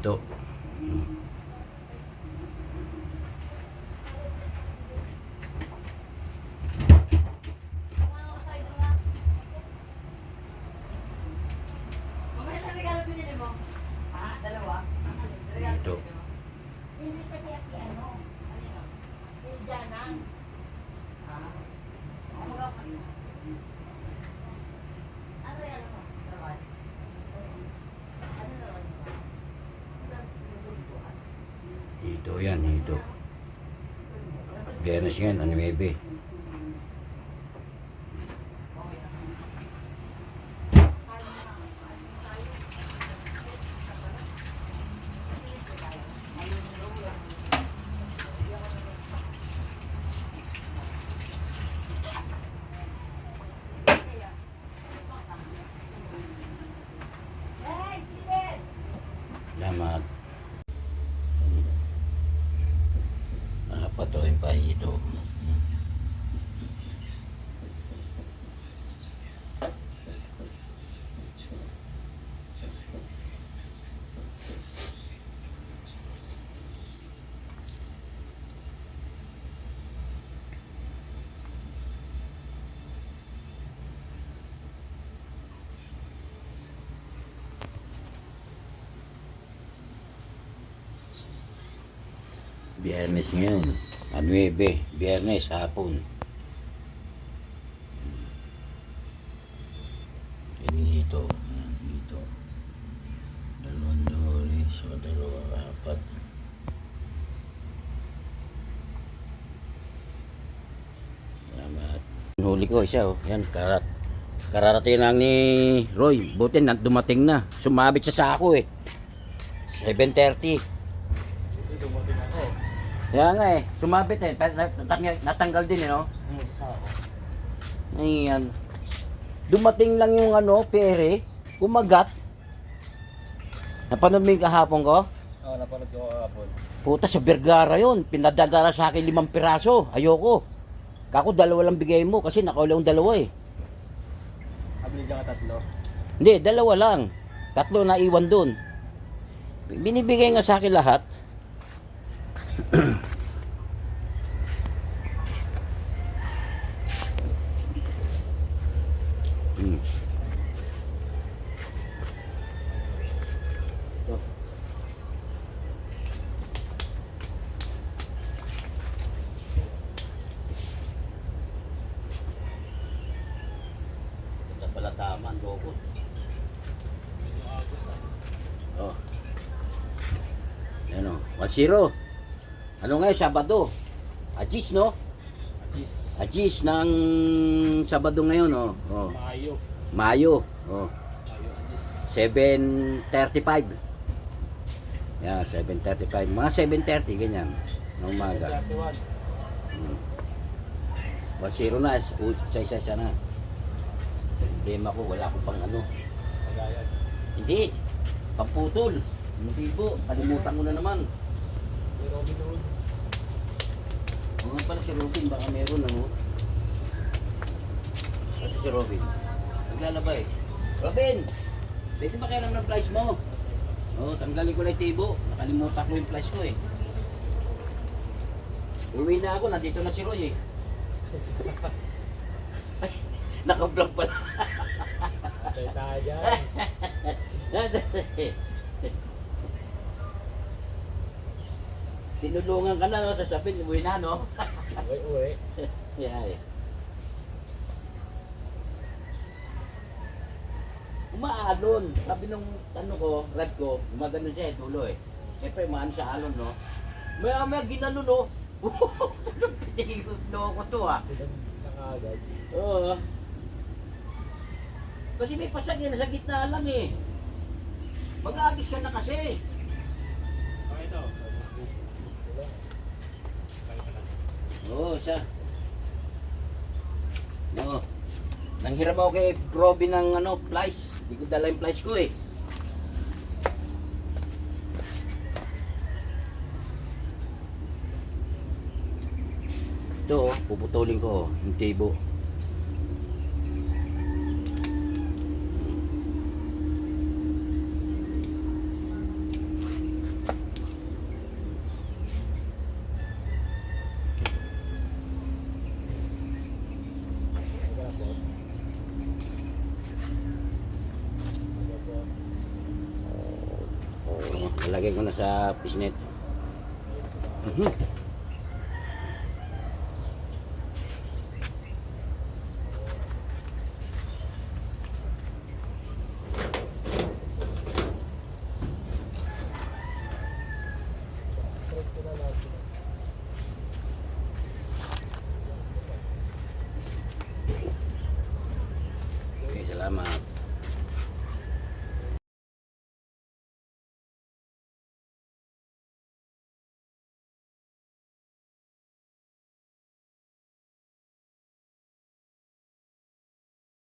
hito. Hito. Hindi kasi aki ano. Yung dyanang. Ano yan mo? Lawan? Ano lawan mo? Hito yan, hito. Biyernes ngayon, 9. Salamat. Patuloy pa hito. Biyernes ngayon, 9. Biyernes, hapon. Yan hito. Hito. 2 doris, so 2, 4. Salamat. Huli ko isa, oh. Yan, kararating lang ni Roy. Buti na dumating na. Sumabit siya sa ako eh. 7:30. Kaya nga eh, sumabit eh. Natanggal din eh, no? Ayan. Dumating lang yung ano, pere. Kumagat. Napanood mo yung kahapon ko? Oo, napanood ko kahapon. Puta, sa Vergara yun. Pinadadala sa akin 5 piraso. Ayoko. Kako, 2 lang bigay mo kasi nakauli yung 2 eh. Kabili dyan ka 3. Hindi, 2 lang. 3 na iwan dun. Binibigay nga sa akin lahat. Ito. Ito pala tama, ang loko. Oh. Ano, 1-0. Ano ngayon, Sabado? Ajis, no? Ajis ng Sabado ngayon, oh. Oh. Mayo. Oh. Ajis. 7:35. Yeah, 7:35. Mga 7:30 ganyan ng umaga. 31. 1-0 na, isa na. Problema ko, wala ko pang ano. Pagayan. Hindi, pamputol. Hindi po, kalimutan ko na naman. May Robin Hood. O nga pala si Robin, baka meron ano. Kasi si Robin, naglalaba eh. Robin, pwede ba kairam ng flash mo? Oo, tanggalin ko lang yung tibo. Nakalimutan ko yung flash ko eh. Uwi na ako, nandito na si Roy eh. Ay, naka-vlog pala. Patay tayo dyan. Tinulungan ka na, no? Sasabihin, uwi na, no? Uwi. Yeah. Umaalon. Sabi nung ano ko, rad ko, gumagano siya eh, dulo eh. Siyempre, umaano sa alon, no? Maya ginano, no? Loko to, ah. Sila nakagad. Oo. Kasi may pasag eh, nasa gitna lang eh. Mag-aagis ka na kasi. Ito. Oo, siya. No. Nanghiram ako kay Robin ng ano, flies. Hindi ko dala yung flies ko eh. Ito, puputulin ko yung tibo. Lalagay ko na sa fishnet. Mhm. Press ko na lang.